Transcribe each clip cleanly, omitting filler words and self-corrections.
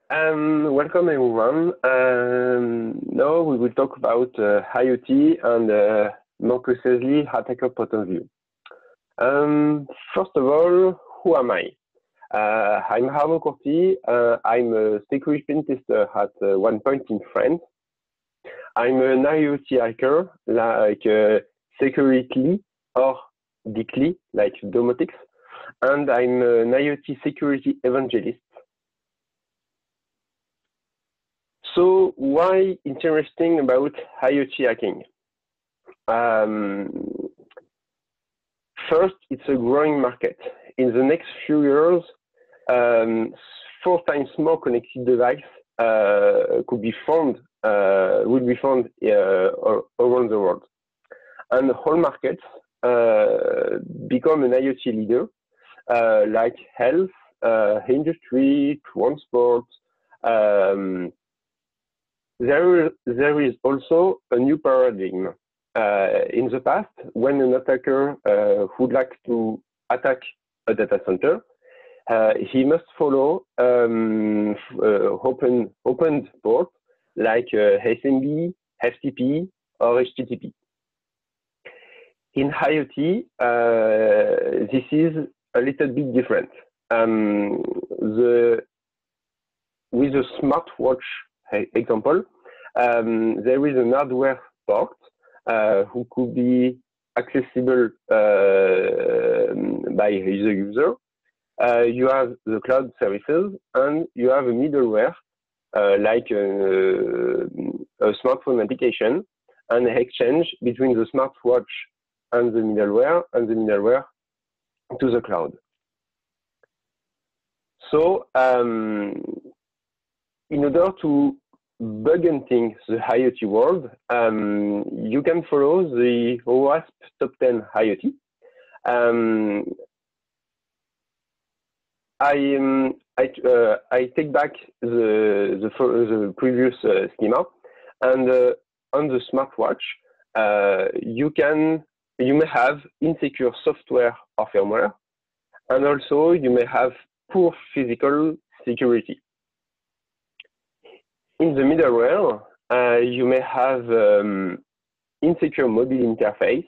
Welcome everyone. Now we will talk about IoT and more precisely attacker point of view. First of all, who am I? I'm Arnaud Courty. I'm a security pen tester at one point in France. I'm an IoT hacker like Security or Dictly like Domotics, and I'm an IoT security evangelist. So why interesting about IoT hacking? First, it's a growing market. In the next few years, 4 times more connected devices will be found around the world. And whole markets become an IoT leader, like health, industry, transport. There is also a new paradigm. In the past, when an attacker would like to attack a data center, he must follow open port like SMB, FTP, or HTTP. In IoT, this is a little bit different. With a smartwatch example, there is an hardware port who could be accessible by the user. You have the cloud services, and you have a middleware like a smartphone application, and exchange between the smartwatch and the middleware to the cloud. So in order to bug hunting the IoT world, you can follow the OWASP Top 10 IoT. I take back the previous schema, and on the smartwatch, you may have insecure software or firmware, and also you may have poor physical security. In the middleware, you may have insecure mobile interface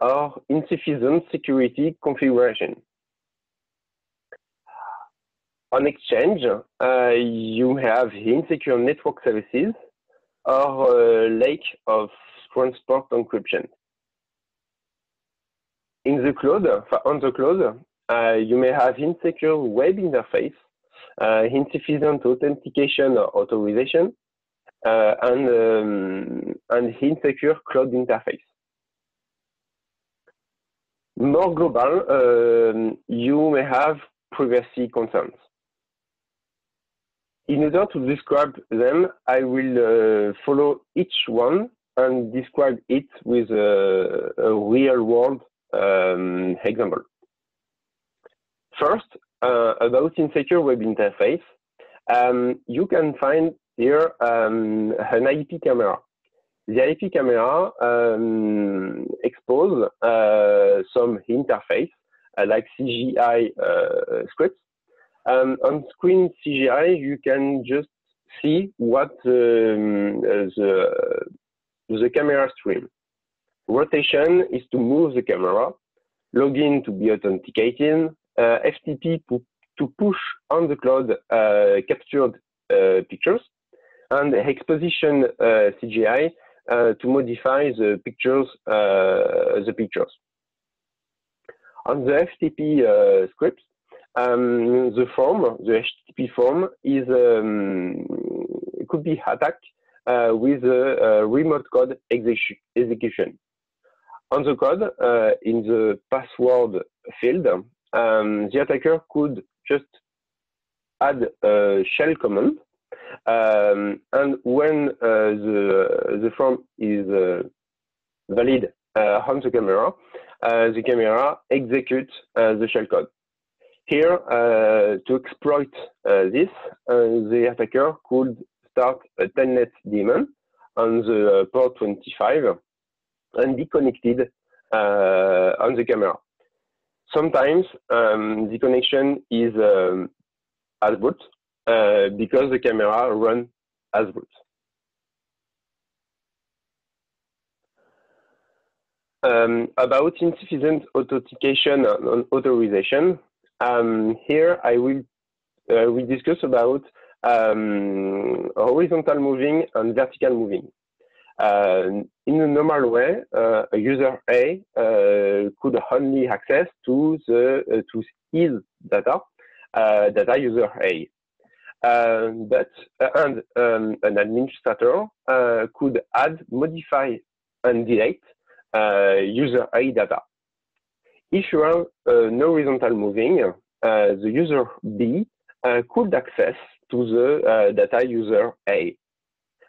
or insufficient security configuration. On exchange, you have insecure network services or lack of transport encryption. On the cloud, you may have insecure web interface, insufficient authentication or authorization, and insecure cloud interface. More global, you may have privacy concerns. In order to describe them, I will follow each one and describe it with a real-world example. First, about insecure web interface, you can find here an IP camera. The IP camera exposes some interface like CGI scripts. On screen CGI, you can just see what the camera stream. Rotation is to move the camera, login to be authenticated, FTP to push on the cloud captured pictures, and exposition CGI to modify the pictures. On the FTP scripts, the HTTP form is could be attacked with a remote code execution. On the code, in the password field, the attacker could just add a shell command, and when the form is valid on the camera executes the shell code. Here, to exploit this, the attacker could start a telnet daemon on the port 25 and be connected on the camera. Sometimes the connection is as boot, because the camera runs as root. About insufficient authentication and authorization, here I will we discuss about horizontal moving and vertical moving. In a normal way, a user A could only access to his data user A. But an administrator could add, modify, and delete user A data. If you have no horizontal moving, the user B could access to the data user A.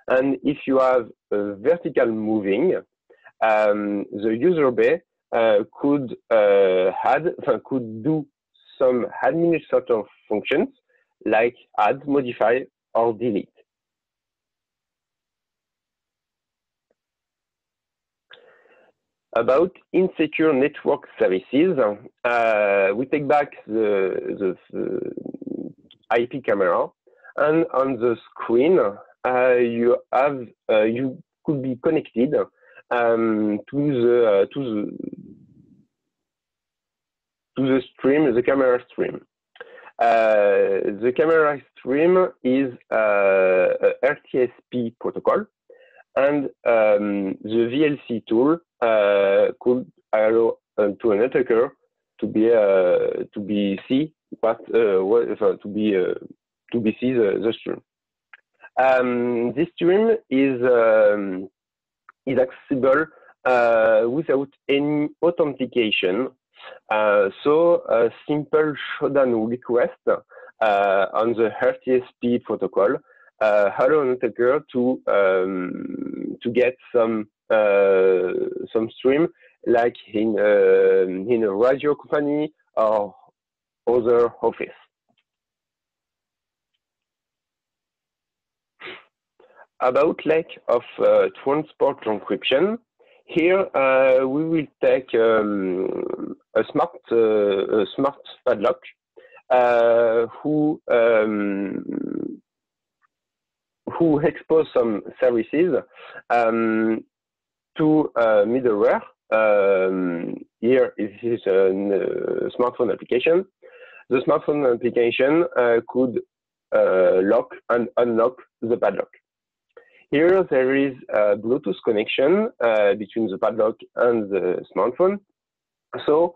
And if you have vertical moving, the user B could do some administrator functions like add, modify, or delete. About insecure network services, we take back the IP camera, and on the screen you could be connected to the stream, the camera stream. The camera stream is a RTSP protocol, and the VLC tool could allow to an attacker to see the stream. This stream is accessible without any authentication. So a simple showdown request on the RTSP protocol allow an attacker to get some stream, like in a radio company or other office. About lack of transport encryption, here we will take a smart padlock who expose some services to middleware. Here is a smartphone application. The smartphone application could lock and unlock the padlock. Here there is a Bluetooth connection between the padlock and the smartphone. So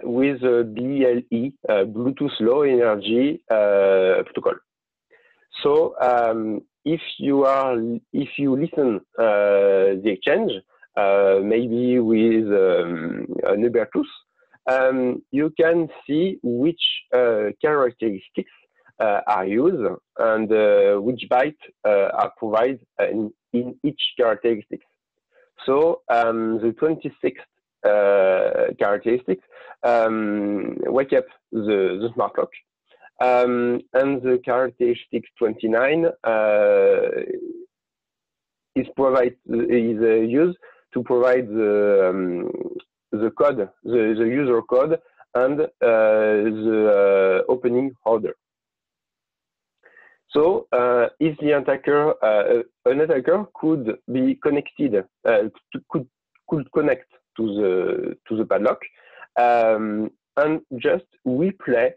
with the BLE, Bluetooth Low Energy protocol. So if you listen the exchange, maybe with an Bluetooth, you can see which characteristics are used and which byte are provided in each characteristic. So the 26th characteristics wake up the smart lock, and the characteristic 29 is used to provide the code, the user code, and the opening order. So, if the attacker, an attacker could be connected, could connect to the padlock, and just replay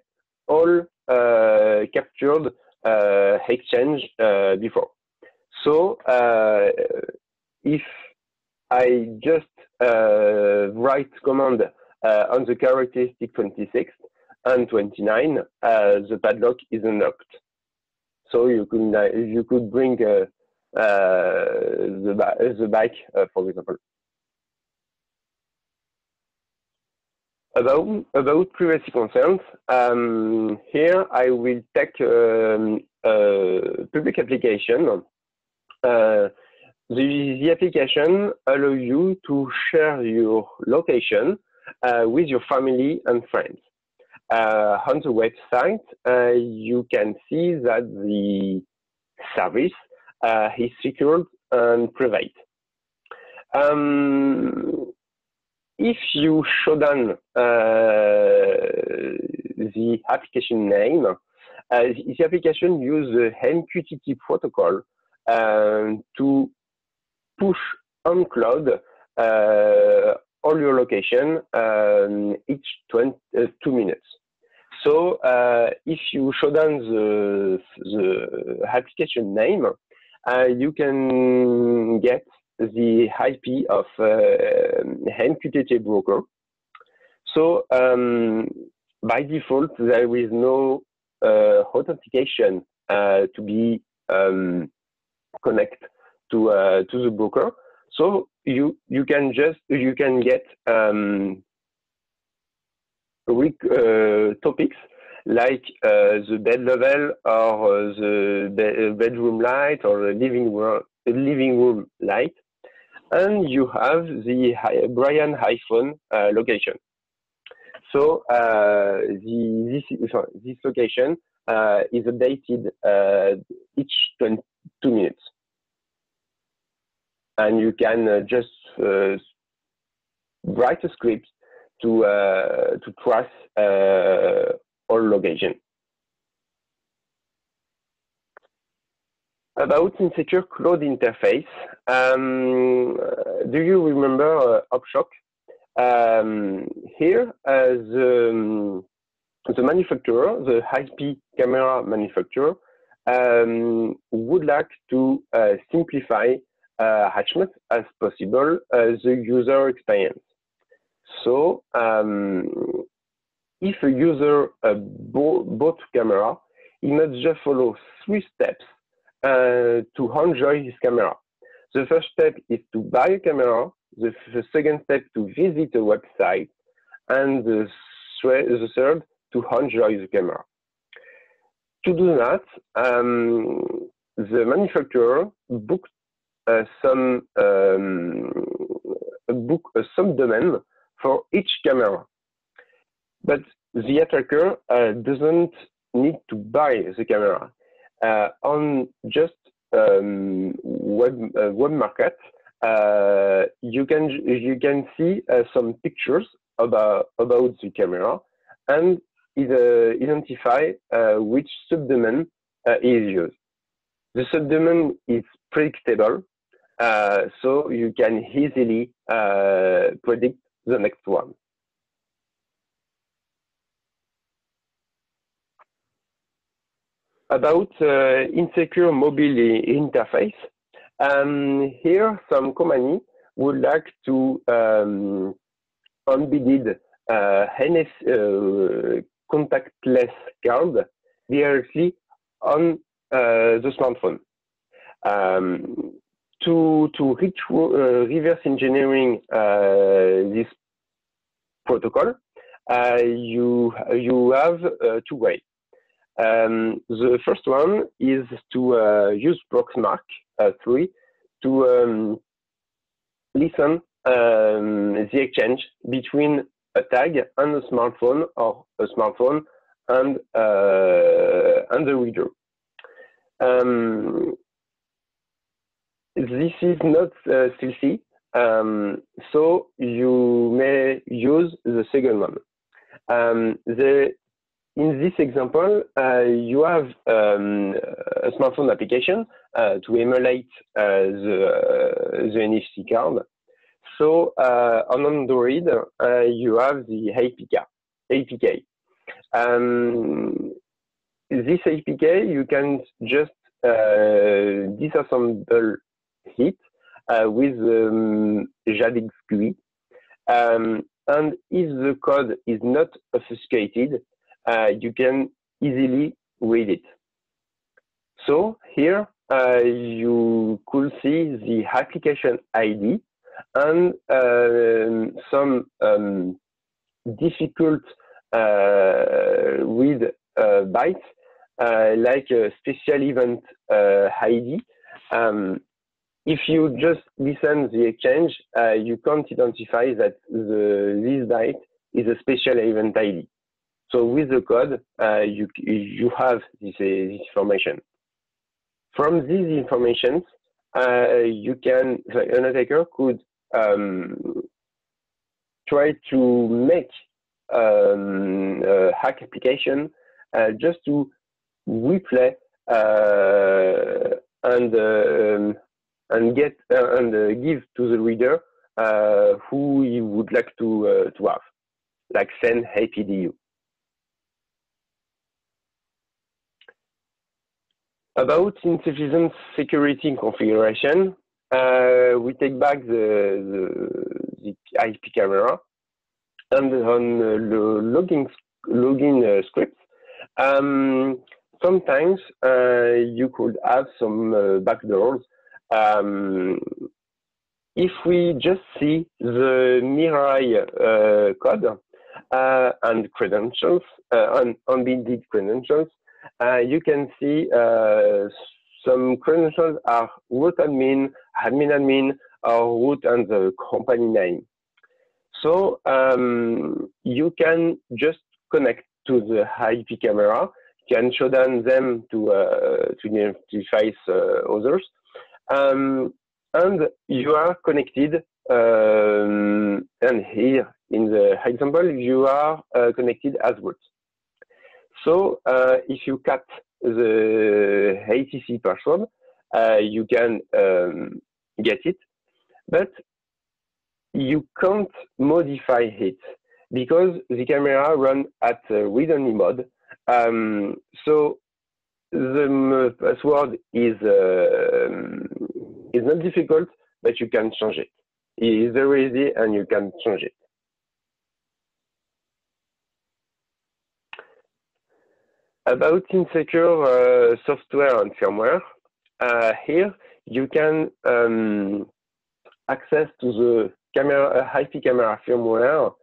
all captured exchange before. So, if I just write command on the characteristic 26 and 29, the padlock is unlocked. So you could bring the bike, for example. About privacy concerns, here I will take a public application. The application allows you to share your location with your family and friends. On the website, you can see that the service is secured and private. If you show down the application name, The application uses the MQTT protocol to push on cloud all your location each 2 minutes. So if you show down the application name, you can get the IP of MQTT broker. So by default, there is no authentication to be connect to the broker. So you can get topics like the bed level or the bedroom light or the living room light, and you have the Brian iPhone location. So this location is updated each 22 minutes, and you can just write a script to trace all location. About insecure cloud interface, do you remember Opshock? Here, the manufacturer, the IP camera manufacturer, would like to simplify as much as possible the user experience. So, if a user bought camera, he must just follow 3 steps to enjoy his camera. The first step is to buy a camera, the second step to visit a website, and the third to enjoy the camera. To do that, the manufacturer booked some subdomain for each camera, but the attacker doesn't need to buy the camera. On just web market, you can see some pictures about the camera and identify which subdomain is used. The subdomain is predictable, so you can easily predict the next one. About insecure mobile interface, here some company would like to embed contactless card directly on the smartphone. To reverse engineering this protocol, you have 2 ways. The first one is to use Proxmark 3 to listen the exchange between a tag and a smartphone, or a smartphone and the reader. This is not stealthy, so you may use the second one. In this example, you have a smartphone application to emulate the NFC card. So on Android, you have the APK. This APK, you can just disassemble it with Jadix GUI. And if the code is not obfuscated, you can easily read it. So here you could see the application ID and some difficult read bytes like a special event ID. If you just listen the exchange, you can't identify that this byte is a special event ID. So with the code, you have this information. From these informations, an attacker could try to make a hack application just to replay and give to the reader who you would like to have, like send APDU. About insufficient security configuration, we take back the IP camera, and on the login scripts, sometimes you could have some backdoors. If we just see the Mirai code and credentials, unbinded credentials, you can see some credentials are root admin, admin, or root and the company name. So you can just connect to the IP camera, can show them to identify others, and you are connected. And here in the example, you are connected as root. So if you cut the ATC password, you can get it, but you can't modify it because the camera runs at read-only mode. So the password is not difficult, but you can change it. It is very easy, and you can change it. About insecure software and firmware, here you can access to the IP camera firmware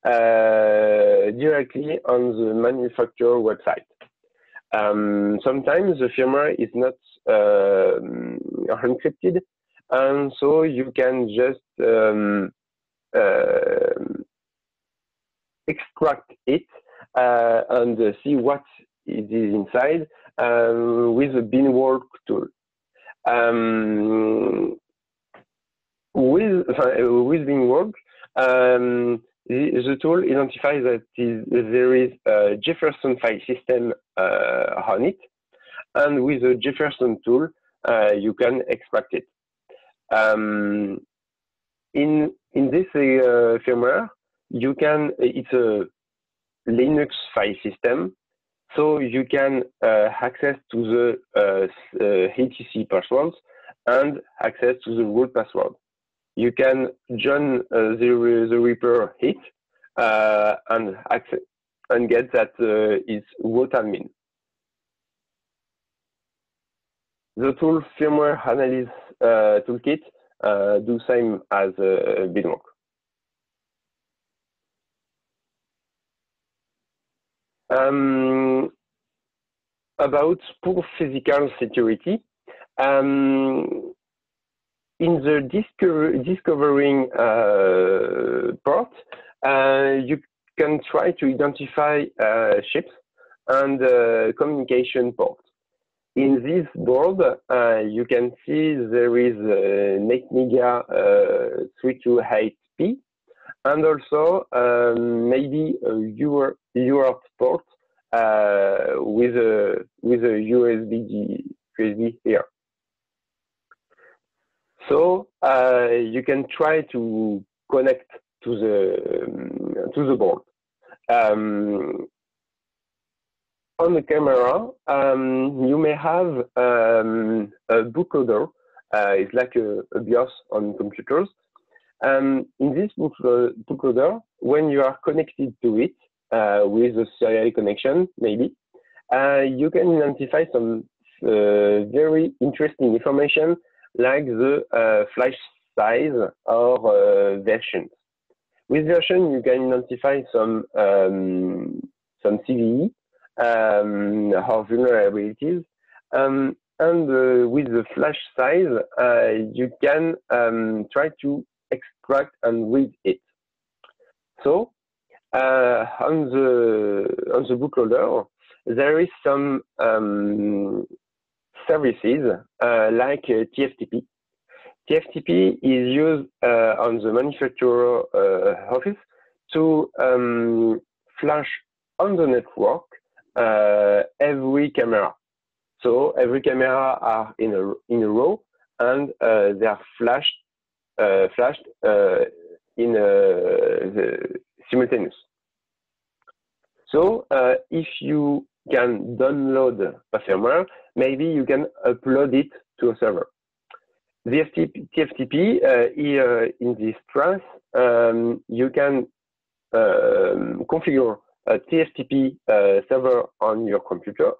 directly on the manufacturer website. Sometimes the firmware is not encrypted, and so you can just extract it and see what it is inside with the Beanwork tool. With Beanwork, the tool identifies that there is a Jefferson file system on it, and with the Jefferson tool, you can extract it. In this firmware, you can. It's a Linux file system, so you can access to the ATC passwords and access to the root password. You can join the Reaper hit and access and get that it's root admin. The tool firmware analysis toolkit do same as Beanwork. About poor physical security. In the discovering part, you can try to identify ships and communication ports. In this board, you can see there is NetMedia 328P, and also maybe a UART port with a USB here. So you can try to connect to the board. On the camera, you may have a bootloader. It's like a BIOS on computers. In this bootloader, when you are connected to it with a serial connection, maybe, you can identify some very interesting information like the flash size or versions. With version, you can identify some CVE or vulnerabilities, and with the flash size, you can try to extract and read it. So on the bootloader, there is some services like TFTP. TFTP is used on the manufacturer office to flash on the network every camera. So every camera are in a row, and they are flashed in the simultaneous. So if you can download a firmware, maybe you can upload it to a server. The TFTP here in this class, you can configure a TFTP server on your computer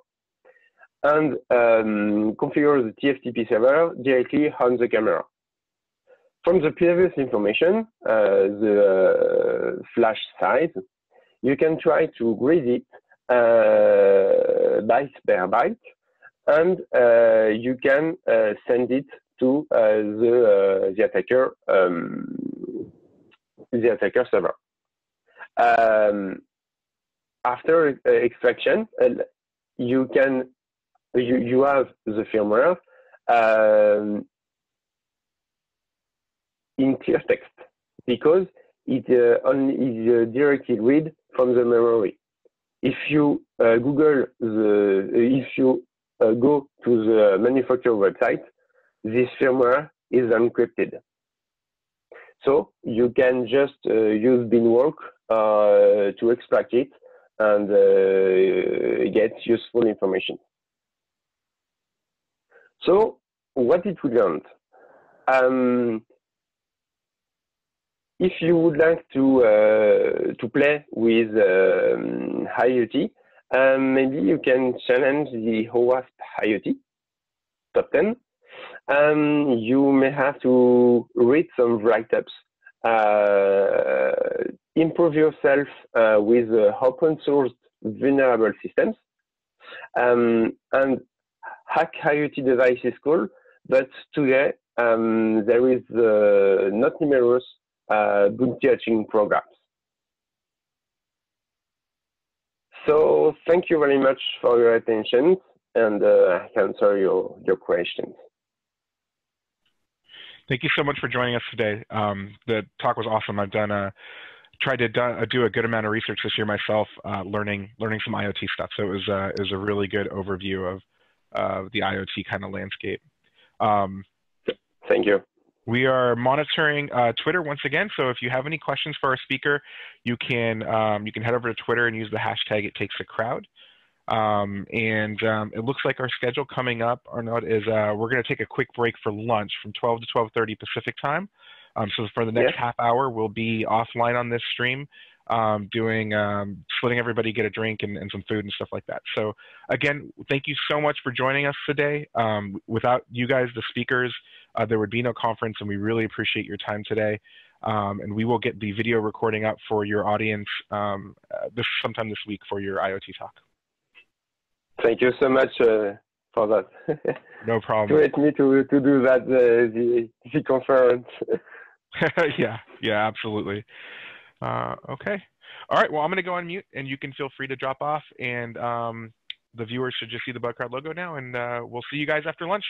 and configure the TFTP server directly on the camera. From the previous information, the flash size, you can try to grid it byte per byte, and you can send it to the attacker server. After extraction, you have the firmware in clear text, because it only is directly read from the memory. If you go to the manufacturer website, this firmware is encrypted. So you can just use Beanwork to extract it and get useful information. So what it will learn? If you would like to play with IoT, maybe you can challenge the OWASP IoT top 10. You may have to read some write-ups, improve yourself with open source vulnerable systems, and hack IoT device is cool, but today there is not numerous bounty hunting programs. So thank you very much for your attention, and I can answer your questions. Thank you so much for joining us today. The talk was awesome. I've tried to do a good amount of research this year myself, learning some IoT stuff. So it was a really good overview of the IoT kind of landscape. Thank you. We are monitoring Twitter once again. So if you have any questions for our speaker, you can head over to Twitter and use the hashtag #ItTakesACrowd. It looks like our schedule coming up, Arnaud, is we're going to take a quick break for lunch from 12 to 12:30 Pacific time. So for the next half hour, we'll be offline on this stream, letting everybody get a drink and some food and stuff like that. So again, thank you so much for joining us today. Without you guys, the speakers, there would be no conference, and we really appreciate your time today. And we will get the video recording up for your audience sometime this week for your IoT talk. Thank you so much for that. No problem. To let me to do that, the conference. Yeah, absolutely. Okay. All right, well, I'm going to go on mute, and you can feel free to drop off. And the viewers should just see the Bugcrowd logo now, and we'll see you guys after lunch.